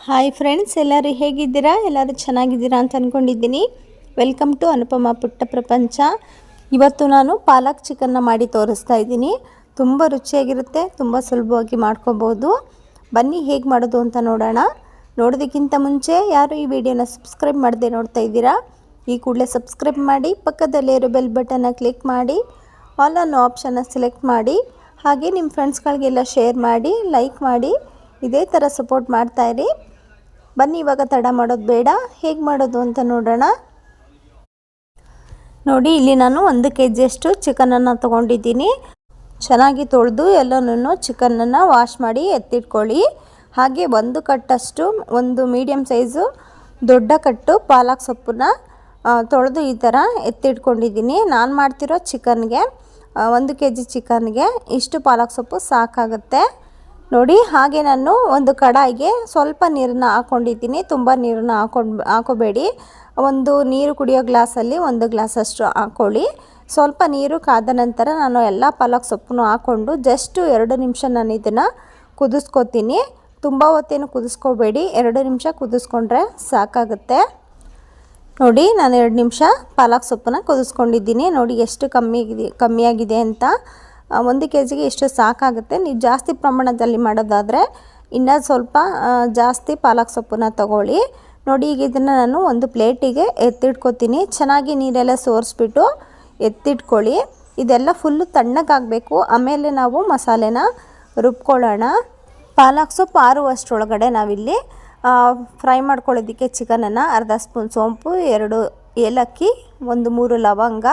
Hi friends, ಎಲ್ಲರೂ ಹೇಗಿದ್ದೀರಾ? ಎಲ್ಲರೂ ಚೆನ್ನಾಗಿದ್ದೀರಾ ಅಂತ ಅಂದ್ಕೊಂಡಿದ್ದೀನಿ. ವೆಲ್ಕಮ್ ಟು ಅನುಪಮ ಪುಟ್ಟ ಪ್ರಪಂಚ. ಇವತ್ತು ನಾನು ಪಾಲಕ್ ಚಿಕನ್ನ ಮಾಡಿ ತೋರಿಸ್ತಾ ಇದ್ದೀನಿ. ತುಂಬ ರುಚಿಯಾಗಿರುತ್ತೆ, ತುಂಬ ಸುಲಭವಾಗಿ ಮಾಡ್ಕೋಬೋದು. ಬನ್ನಿ ಹೇಗೆ ಮಾಡೋದು ಅಂತ ನೋಡೋಣ. ನೋಡೋದಕ್ಕಿಂತ ಮುಂಚೆ ಯಾರು ಈ ವಿಡಿಯೋನ ಸಬ್ಸ್ಕ್ರೈಬ್ ಮಾಡದೆ ನೋಡ್ತಾ ಇದ್ದೀರಾ, ಈ ಕೂಡಲೇ ಸಬ್ಸ್ಕ್ರೈಬ್ ಮಾಡಿ, ಪಕ್ಕದಲ್ಲೇ ಇರೋ ಬೆಲ್ ಬಟನ್ನ ಕ್ಲಿಕ್ ಮಾಡಿ, ಆಲ್ ಅನ್ನೋ ಆಪ್ಷನ್ನ ಸೆಲೆಕ್ಟ್ ಮಾಡಿ, ಹಾಗೆ ನಿಮ್ಮ ಫ್ರೆಂಡ್ಸ್ಗಳಿಗೆಲ್ಲ ಶೇರ್ ಮಾಡಿ, ಲೈಕ್ ಮಾಡಿ, ಇದೇ ಥರ ಸಪೋರ್ಟ್ ಮಾಡ್ತಾಯಿರಿ. ಬನ್ನಿ ಇವಾಗ ತಡ ಮಾಡೋದು ಬೇಡ, ಹೇಗೆ ಮಾಡೋದು ಅಂತ ನೋಡೋಣ. ನೋಡಿ, ಇಲ್ಲಿ ನಾನು 1 kg ಚಿಕನನ್ನು ತೊಗೊಂಡಿದ್ದೀನಿ. ಚೆನ್ನಾಗಿ ತೊಳೆದು ಎಲ್ಲನೂ ಚಿಕನನ್ನು ವಾಶ್ ಮಾಡಿ ಎತ್ತಿಟ್ಕೊಳ್ಳಿ. ಹಾಗೆ 1 ಕಟ್ಟಷ್ಟು, ಒಂದು ಮೀಡಿಯಮ್ ಸೈಜು ದೊಡ್ಡ ಕಟ್ಟು ಪಾಲಕ್ ಸೊಪ್ಪನ್ನ ತೊಳೆದು ಈ ಥರ ಎತ್ತಿಟ್ಕೊಂಡಿದ್ದೀನಿ. ನಾನು ಮಾಡ್ತಿರೋ ಚಿಕನ್ಗೆ 1 kg ಚಿಕನ್ಗೆ ಇಷ್ಟು ಪಾಲಕ್ ಸೊಪ್ಪು ಸಾಕಾಗುತ್ತೆ ನೋಡಿ. ಹಾಗೆ ನಾನು ಒಂದು ಕಡಾಯಿಗೆ ಸ್ವಲ್ಪ ನೀರನ್ನು ಹಾಕ್ಕೊಂಡಿದ್ದೀನಿ. ತುಂಬ ನೀರನ್ನು ಹಾಕೋಬೇಡಿ. ಒಂದು ನೀರು ಕುಡಿಯೋ ಗ್ಲಾಸಲ್ಲಿ 1 ಗ್ಲಾಸಷ್ಟು ಹಾಕ್ಕೊಳ್ಳಿ. ಸ್ವಲ್ಪ ನೀರು ಕಾದ ನಂತರ ನಾನು ಎಲ್ಲ ಪಾಲಕ್ ಸೊಪ್ಪನ್ನು ಹಾಕ್ಕೊಂಡು ಜಸ್ಟ್ 2 ನಿಮಿಷ ನಾನು ಇದನ್ನು ಕುದಿಸ್ಕೊತೀನಿ. ತುಂಬ ಹೊತ್ತೇನು ಕುದಿಸ್ಕೋಬೇಡಿ, 2 ನಿಮಿಷ ಕುದಿಸ್ಕೊಂಡ್ರೆ ಸಾಕಾಗುತ್ತೆ. ನೋಡಿ, ನಾನು 2 ನಿಮಿಷ ಪಾಲಕ್ ಸೊಪ್ಪನ್ನು ಕುದಿಸ್ಕೊಂಡಿದ್ದೀನಿ. ನೋಡಿ ಎಷ್ಟು ಕಮ್ಮಿಯಾಗಿದೆ ಅಂತ. 1 kgಗೆ ಎಷ್ಟು ಸಾಕಾಗುತ್ತೆ. ನೀವು ಜಾಸ್ತಿ ಪ್ರಮಾಣದಲ್ಲಿ ಮಾಡೋದಾದರೆ ಇನ್ನೂ ಸ್ವಲ್ಪ ಜಾಸ್ತಿ ಪಾಲಕ್ ಸೊಪ್ಪನ್ನ ತಗೊಳ್ಳಿ. ನೋಡಿ, ಈಗ ಇದನ್ನು ನಾನು ಒಂದು ಪ್ಲೇಟಿಗೆ ಎತ್ತಿಟ್ಕೊತೀನಿ. ಚೆನ್ನಾಗಿ ನೀರೆಲ್ಲ ಸೋರಿಸ್ಬಿಟ್ಟು ಎತ್ತಿಟ್ಕೊಳ್ಳಿ. ಇದೆಲ್ಲ ಫುಲ್ಲು ತಣ್ಣಗಾಗಬೇಕು. ಆಮೇಲೆ ನಾವು ಮಸಾಲೆನ ರುಬ್ಕೊಳ್ಳೋಣ. ಪಾಲಕ್ ಸೊಪ್ಪು ಆರುವಷ್ಟರೊಳಗಡೆ ನಾವಿಲ್ಲಿ ಫ್ರೈ ಮಾಡ್ಕೊಳ್ಳೋದಕ್ಕೆ ಚಿಕನನ್ನು ಅರ್ಧ ಸ್ಪೂನ್ ಸೋಂಪು, 2 ಏಲಕ್ಕಿ, 3 ಲವಂಗ,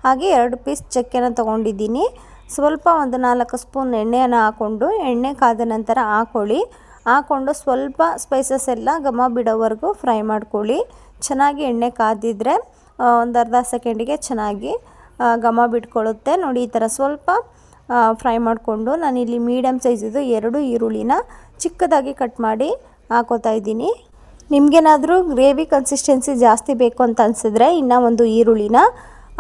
ಹಾಗೆ 2 ಪೀಸ್ ಚಕ್ಕೆನ ತೊಗೊಂಡಿದ್ದೀನಿ. ಸ್ವಲ್ಪ ಒಂದು 4 ಸ್ಪೂನ್ ಎಣ್ಣೆಯನ್ನು ಹಾಕ್ಕೊಂಡು, ಎಣ್ಣೆ ಕಾದ ನಂತರ ಹಾಕ್ಕೊಂಡು ಸ್ವಲ್ಪ ಸ್ಪೈಸಸ್ ಎಲ್ಲ ಘಮ ಬಿಡೋವರೆಗೂ ಫ್ರೈ ಮಾಡ್ಕೊಳ್ಳಿ. ಚೆನ್ನಾಗಿ ಎಣ್ಣೆ ಕಾದಿದ್ರೆ ಒಂದು ಅರ್ಧ ಸೆಕೆಂಡಿಗೆ ಚೆನ್ನಾಗಿ ಘಮ ಬಿಟ್ಕೊಳ್ಳುತ್ತೆ. ನೋಡಿ, ಈ ಥರ ಸ್ವಲ್ಪ ಫ್ರೈ ಮಾಡಿಕೊಂಡು ನಾನಿಲ್ಲಿ ಮೀಡಿಯಮ್ ಸೈಜಿದು 2 ಈರುಳ್ಳಿನ ಚಿಕ್ಕದಾಗಿ ಕಟ್ ಮಾಡಿ ಹಾಕೋತಾ ಇದ್ದೀನಿ. ನಿಮಗೇನಾದರೂ ಗ್ರೇವಿ ಕನ್ಸಿಸ್ಟೆನ್ಸಿ ಜಾಸ್ತಿ ಬೇಕು ಅಂತ ಅನಿಸಿದ್ರೆ ಇನ್ನೂ 1 ಈರುಳ್ಳಿನ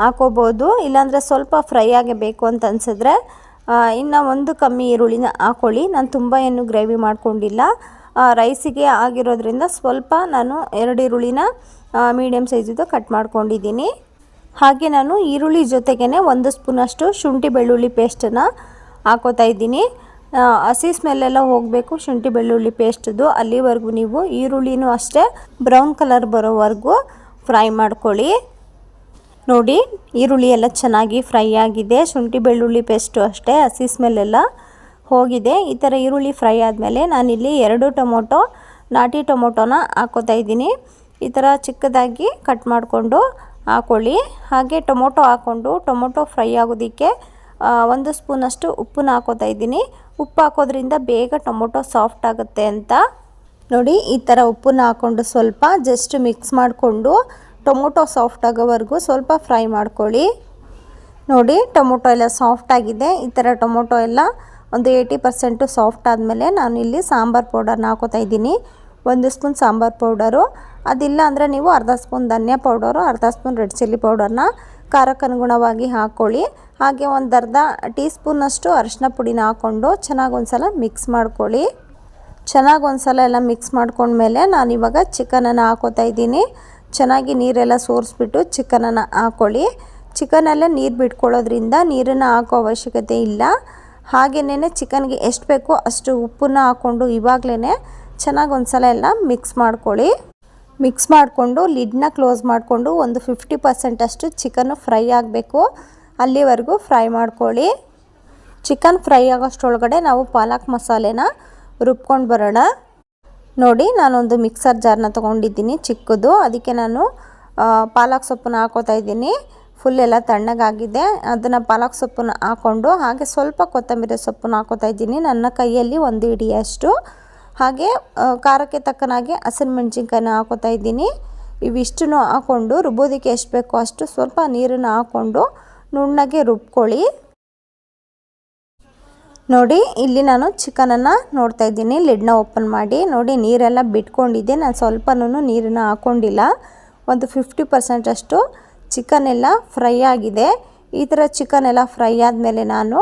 ಹಾಕೋಬೋದು. ಇಲ್ಲಾಂದರೆ ಸ್ವಲ್ಪ ಫ್ರೈ ಆಗಬೇಕು ಅಂತ ಅನಿಸಿದ್ರೆ ಇನ್ನು 1 ಕಮ್ಮಿ ಈರುಳ್ಳಿನ ಹಾಕ್ಕೊಳ್ಳಿ. ನಾನು ತುಂಬ ಏನು ಗ್ರೇವಿ ಮಾಡ್ಕೊಂಡಿಲ್ಲ, ರೈಸಿಗೆ ಆಗಿರೋದ್ರಿಂದ ಸ್ವಲ್ಪ ನಾನು 2 ಈರುಳ್ಳಿನ ಮೀಡಿಯಮ್ ಸೈಜಿದು ಕಟ್ ಮಾಡ್ಕೊಂಡಿದ್ದೀನಿ. ಹಾಗೆ ನಾನು ಈರುಳ್ಳಿ ಜೊತೆಗೇ 1 ಸ್ಪೂನಷ್ಟು ಶುಂಠಿ ಬೆಳ್ಳುಳ್ಳಿ ಪೇಸ್ಟನ್ನು ಹಾಕೋತಾ ಇದ್ದೀನಿ. ಹಸಿ ಸ್ಮೆಲ್ಲೆಲ್ಲ ಹೋಗಬೇಕು ಶುಂಠಿ ಬೆಳ್ಳುಳ್ಳಿ ಪೇಸ್ಟ್ದು. ಅಲ್ಲಿವರೆಗೂ ನೀವು ಈರುಳ್ಳಿನೂ ಅಷ್ಟೇ ಬ್ರೌನ್ ಕಲರ್ ಬರೋವರೆಗೂ ಫ್ರೈ ಮಾಡ್ಕೊಳ್ಳಿ. ನೋಡಿ, ಈರುಳ್ಳಿ ಎಲ್ಲ ಚೆನ್ನಾಗಿ ಫ್ರೈ ಆಗಿದೆ. ಶುಂಠಿ ಬೆಳ್ಳುಳ್ಳಿ ಪೇಸ್ಟು ಅಷ್ಟೇ ಹಸಿ ಸ್ಮೆಲ್ಲೆಲ್ಲ ಹೋಗಿದೆ. ಈ ಥರ ಈರುಳ್ಳಿ ಫ್ರೈ ಆದಮೇಲೆ ನಾನಿಲ್ಲಿ 2 ನಾಟಿ ಟೊಮೊಟೊನ ಹಾಕೋತಾ ಇದ್ದೀನಿ. ಈ ಥರ ಚಿಕ್ಕದಾಗಿ ಕಟ್ ಮಾಡಿಕೊಂಡು ಹಾಕ್ಕೊಳ್ಳಿ. ಹಾಗೆ ಟೊಮೊಟೊ ಹಾಕ್ಕೊಂಡು ಟೊಮೊಟೊ ಫ್ರೈ ಆಗೋದಕ್ಕೆ 1 ಸ್ಪೂನಷ್ಟು ಉಪ್ಪನ್ನ ಹಾಕೋತಾ ಇದ್ದೀನಿ. ಉಪ್ಪು ಹಾಕೋದ್ರಿಂದ ಬೇಗ ಟೊಮೊಟೊ ಸಾಫ್ಟ್ ಆಗುತ್ತೆ ಅಂತ. ನೋಡಿ, ಈ ಥರ ಉಪ್ಪನ್ನ ಹಾಕ್ಕೊಂಡು ಸ್ವಲ್ಪ ಜಸ್ಟ್ ಮಿಕ್ಸ್ ಮಾಡಿಕೊಂಡು ಟೊಮೊಟೊ ಸಾಫ್ಟ್ ಆಗೋವರೆಗೂ ಸ್ವಲ್ಪ ಫ್ರೈ ಮಾಡ್ಕೊಳ್ಳಿ. ನೋಡಿ, ಟೊಮೊಟೊ ಎಲ್ಲ ಸಾಫ್ಟ್ ಆಗಿದೆ. ಈ ಥರ ಟೊಮೊಟೊ ಎಲ್ಲ ಒಂದು 80% ಸಾಫ್ಟ್ ಆದಮೇಲೆ ನಾನು ಇಲ್ಲಿ ಸಾಂಬಾರು ಪೌಡರ್ನ ಹಾಕೋತಾ ಇದ್ದೀನಿ. 1 ಸ್ಪೂನ್ ಸಾಂಬಾರು ಪೌಡರು, ಅದಿಲ್ಲ ಅಂದರೆ ನೀವು ಅರ್ಧ ಸ್ಪೂನ್ ಧನಿಯಾ ಪೌಡರು, ಅರ್ಧ ಸ್ಪೂನ್ ರೆಡ್ ಚಿಲ್ಲಿ ಪೌಡರ್ನ ಖಾರಕ್ಕೆ ಅನುಗುಣವಾಗಿ ಹಾಕ್ಕೊಳ್ಳಿ. ಹಾಗೆ ಒಂದು ಅರ್ಧ ಟೀ ಸ್ಪೂನಷ್ಟು ಅರಿಶಿನ ಪುಡಿನ ಹಾಕ್ಕೊಂಡು ಚೆನ್ನಾಗಿ ಒಂದ್ಸಲ ಮಿಕ್ಸ್ ಮಾಡ್ಕೊಳ್ಳಿ. ಚೆನ್ನಾಗಿ ಒಂದ್ಸಲ ಎಲ್ಲ ಮಿಕ್ಸ್ ಮಾಡ್ಕೊಂಡ್ಮೇಲೆ ನಾನಿವಾಗ ಚಿಕನನ್ನು ಹಾಕೋತಾ ಇದ್ದೀನಿ. ಚೆನ್ನಾಗಿ ನೀರೆಲ್ಲ ಸೋರಿಸ್ಬಿಟ್ಟು ಚಿಕನನ್ನು ಹಾಕ್ಕೊಳ್ಳಿ. ಚಿಕನಲ್ಲೇ ನೀರು ಬಿಟ್ಕೊಳ್ಳೋದ್ರಿಂದ ನೀರನ್ನು ಹಾಕೋ ಅವಶ್ಯಕತೆ ಇಲ್ಲ. ಹಾಗೆಯೇ ಚಿಕನ್ಗೆ ಎಷ್ಟು ಬೇಕೋ ಅಷ್ಟು ಉಪ್ಪನ್ನ ಹಾಕ್ಕೊಂಡು ಇವಾಗಲೇ ಚೆನ್ನಾಗಿ ಒಂದ್ಸಲ ಎಲ್ಲ ಮಿಕ್ಸ್ ಮಾಡ್ಕೊಳ್ಳಿ. ಮಿಕ್ಸ್ ಮಾಡಿಕೊಂಡು ಲಿಡ್ನ ಕ್ಲೋಸ್ ಮಾಡಿಕೊಂಡು ಒಂದು 50% ಅಷ್ಟು ಚಿಕನ್ನು ಫ್ರೈ ಆಗಬೇಕು. ಅಲ್ಲಿವರೆಗೂ ಫ್ರೈ ಮಾಡ್ಕೊಳ್ಳಿ. ಚಿಕನ್ ಫ್ರೈ ಆಗೋಷ್ಟರೊಳಗಡೆ ನಾವು ಪಾಲಕ್ ಮಸಾಲೆನ ರುಬ್ಕೊಂಡು ಬರೋಣ. ನೋಡಿ, ನಾನೊಂದು ಮಿಕ್ಸರ್ ಜಾರ್ನ ತೊಗೊಂಡಿದ್ದೀನಿ ಚಿಕ್ಕದು. ಅದಕ್ಕೆ ನಾನು ಪಾಲಕ್ ಸೊಪ್ಪನ್ನ ಹಾಕೋತಾ ಇದ್ದೀನಿ. ಫುಲ್ ಎಲ್ಲ ತಣ್ಣಗಾಗಿದೆ. ಅದನ್ನು ಪಾಲಕ್ ಸೊಪ್ಪನ್ನ ಹಾಕ್ಕೊಂಡು ಹಾಗೆ ಸ್ವಲ್ಪ ಕೊತ್ತಂಬರಿ ಸೊಪ್ಪನ್ನ ಹಾಕೋತಾ ಇದ್ದೀನಿ. ನನ್ನ ಕೈಯಲ್ಲಿ 1 ಹಿಡಿಯಷ್ಟು. ಹಾಗೆ ಖಾರಕ್ಕೆ ತಕ್ಕನಾಗಿ ಹಸಿಮೆಣ್ಸಿನ್ಕಾಯಿನ ಹಾಕೋತಾ ಇದ್ದೀನಿ. ಇವಿಷ್ಟನ್ನು ಹಾಕ್ಕೊಂಡು ರುಬ್ಬೋದಕ್ಕೆ ಎಷ್ಟು ಬೇಕೋ ಅಷ್ಟು ಸ್ವಲ್ಪ ನೀರನ್ನು ಹಾಕ್ಕೊಂಡು ನುಣ್ಣಗೆ ರುಬ್ಕೊಳ್ಳಿ. ನೋಡಿ, ಇಲ್ಲಿ ನಾನು ಚಿಕನನ್ನು ನೋಡ್ತಾ ಇದ್ದೀನಿ. ಲಿಡ್ನ ಓಪನ್ ಮಾಡಿ ನೋಡಿ, ನೀರೆಲ್ಲ ಬಿಟ್ಕೊಂಡಿದ್ದೆ. ನಾನು ಸ್ವಲ್ಪನೂ ನೀರನ್ನು ಹಾಕ್ಕೊಂಡಿಲ್ಲ. ಒಂದು 50% ಅಷ್ಟು ಚಿಕನ್ ಎಲ್ಲ ಫ್ರೈ ಆಗಿದೆ. ಈ ಥರ ಚಿಕನ್ ಎಲ್ಲ ಫ್ರೈ ಆದಮೇಲೆ ನಾನು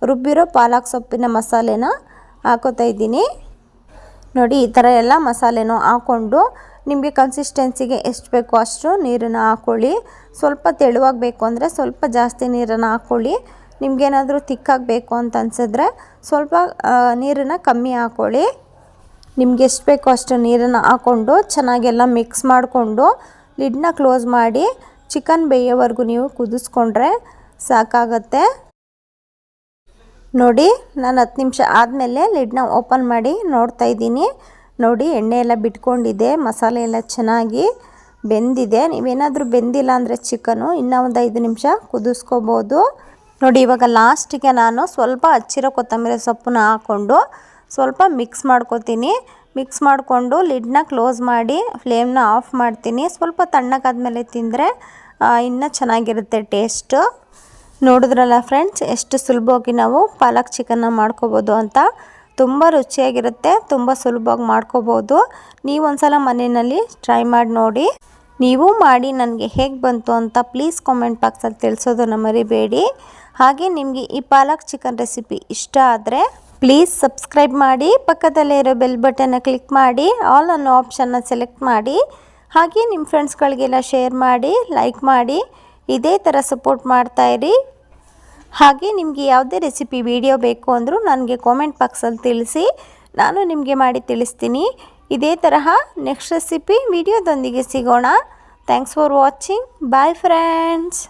ರುಬ್ಬಿರೋ ಪಾಲಕ್ ಸೊಪ್ಪಿನ ಮಸಾಲೆನ ಹಾಕೋತಾ ಇದ್ದೀನಿ. ನೋಡಿ ಈ ಥರ ಎಲ್ಲ ಮಸಾಲೆನೂ ಹಾಕ್ಕೊಂಡು ನಿಮಗೆ ಕನ್ಸಿಸ್ಟೆನ್ಸಿಗೆ ಎಷ್ಟು ಬೇಕೋ ಅಷ್ಟು ನೀರನ್ನು ಹಾಕ್ಕೊಳ್ಳಿ. ಸ್ವಲ್ಪ ತೆಳುವಾಗಬೇಕು ಅಂದರೆ ಸ್ವಲ್ಪ ಜಾಸ್ತಿ ನೀರನ್ನು ಹಾಕ್ಕೊಳ್ಳಿ. ನಿಮಗೇನಾದರೂ ತಿಕ್ಕಾಗಬೇಕು ಅಂತ ಅನಿಸಿದ್ರೆ ಸ್ವಲ್ಪ ನೀರನ್ನು ಕಮ್ಮಿ ಹಾಕ್ಕೊಳ್ಳಿ. ನಿಮ್ಗೆ ಎಷ್ಟು ಬೇಕೋ ಅಷ್ಟು ನೀರನ್ನು ಹಾಕ್ಕೊಂಡು ಚೆನ್ನಾಗೆಲ್ಲ ಮಿಕ್ಸ್ ಮಾಡಿಕೊಂಡು ಲಿಡ್ನ ಕ್ಲೋಸ್ ಮಾಡಿ ಚಿಕನ್ ಬೇಯೋವರೆಗೂ ನೀವು ಕುದಿಸ್ಕೊಂಡ್ರೆ ಸಾಕಾಗತ್ತೆ. ನೋಡಿ ನಾನು 10 ನಿಮಿಷ ಆದಮೇಲೆ ಲಿಡ್ನ ಓಪನ್ ಮಾಡಿ ನೋಡ್ತಾ ಇದ್ದೀನಿ. ನೋಡಿ ಎಣ್ಣೆ ಎಲ್ಲ ಬಿಟ್ಕೊಂಡಿದೆ, ಮಸಾಲೆ ಎಲ್ಲ ಚೆನ್ನಾಗಿ ಬೆಂದಿದೆ. ನೀವೇನಾದರೂ ಬೆಂದಿಲ್ಲ ಅಂದರೆ ಚಿಕನು ಇನ್ನೂ ಒಂದು 5 ನಿಮಿಷ ಕುದಿಸ್ಕೋಬೋದು. ನೋಡಿ ಇವಾಗ ಲಾಸ್ಟಿಗೆ ನಾನು ಸ್ವಲ್ಪ ಹಚ್ಚಿರೋ ಕೊತ್ತಂಬರಿ ಸೊಪ್ಪನ್ನ ಹಾಕ್ಕೊಂಡು ಸ್ವಲ್ಪ ಮಿಕ್ಸ್ ಮಾಡ್ಕೊತೀನಿ. ಮಿಕ್ಸ್ ಮಾಡಿಕೊಂಡು ಲಿಡ್ನ ಕ್ಲೋಸ್ ಮಾಡಿ ಫ್ಲೇಮ್ನ ಆಫ್ ಮಾಡ್ತೀನಿ. ಸ್ವಲ್ಪ ತಣ್ಣಗಾದ್ಮೇಲೆ ತಿಂದರೆ ಇನ್ನೂ ಚೆನ್ನಾಗಿರುತ್ತೆ ಟೇಸ್ಟು. ನೋಡಿದ್ರಲ್ಲ ಫ್ರೆಂಡ್ಸ್, ಎಷ್ಟು ಸುಲಭವಾಗಿ ನಾವು ಪಾಲಕ್ ಚಿಕನ್ನ ಮಾಡ್ಕೋಬೋದು ಅಂತ. ತುಂಬ ರುಚಿಯಾಗಿರುತ್ತೆ, ತುಂಬ ಸುಲಭವಾಗಿ ಮಾಡ್ಕೋಬೋದು. ನೀವು ಒಂದ್ಸಲ ಮನೆಯಲ್ಲಿ ಟ್ರೈ ಮಾಡಿ ನೋಡಿ. ನೀವು ಮಾಡಿ ನನಗೆ ಹೇಗೆ ಬಂತು ಅಂತ ಪ್ಲೀಸ್ ಕಾಮೆಂಟ್ ಬಾಕ್ಸಲ್ಲಿ ತಿಳಿಸೋದನ್ನು ಮರಿಬೇಡಿ. ಹಾಗೆ ನಿಮಗೆ ಈ ಪಾಲಕ್ ಚಿಕನ್ ರೆಸಿಪಿ ಇಷ್ಟ ಆದರೆ ಪ್ಲೀಸ್ ಸಬ್ಸ್ಕ್ರೈಬ್ ಮಾಡಿ, ಪಕ್ಕದಲ್ಲೇ ಇರೋ ಬೆಲ್ ಬಟನ್ನ ಕ್ಲಿಕ್ ಮಾಡಿ, ಆಲ್ ಅನ್ನೋ ಆಪ್ಷನ್ನ ಸೆಲೆಕ್ಟ್ ಮಾಡಿ. ಹಾಗೆ ನಿಮ್ಮ ಫ್ರೆಂಡ್ಸ್ಗಳಿಗೆಲ್ಲ ಶೇರ್ ಮಾಡಿ, ಲೈಕ್ ಮಾಡಿ. ಇದೇ ಥರ ಸಪೋರ್ಟ್ ಮಾಡ್ತಾಯಿರಿ. ಹಾಗೆ ನಿಮಗೆ ಯಾವುದೇ ರೆಸಿಪಿ ವಿಡಿಯೋ ಬೇಕು ಅಂದರೂ ನನಗೆ ಕಾಮೆಂಟ್ ಬಾಕ್ಸಲ್ಲಿ ತಿಳಿಸಿ, ನಾನು ನಿಮಗೆ ಮಾಡಿ ತಿಳಿಸ್ತೀನಿ. ಇದೇ ತರಹ ನೆಕ್ಸ್ಟ್ ರೆಸಿಪಿ ವಿಡಿಯೋದೊಂದಿಗೆ ಸಿಗೋಣ. Thanks for watching. Bye friends.